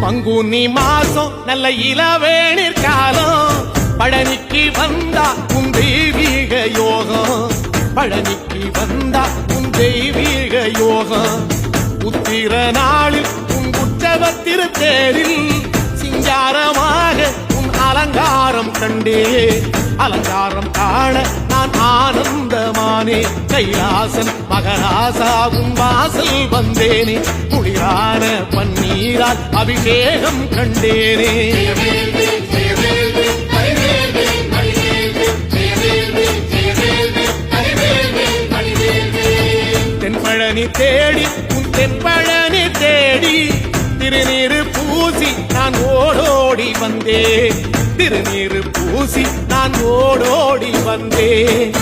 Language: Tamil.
பங்குனி மாசம் நல்ல இளவேணிற் காலம் பழனிக்கு வந்தா உன் தெய்வீக யோகம் பழனிக்கு வந்தா உன் தெய்வீக யோகம் உத்திர நாளில் உன் உற்சவ திருத்தேரில் சிங்காரமாக உன் அலங்காரம் கண்டே அலங்காரம் காண நான் ஆனந்தமானே கைலாசன் மகராசா உன் வாசல் வந்தேனே குளிரான பன்னீரால் அபிஷேகம் கண்டேனே தென்பழனி தேடி உன் தென்பழனி தேடி திருநீரு பூசி நான் ஓடோடி வந்தேன் திருநீரு பூசி நான் ஓடோடி வந்தேன்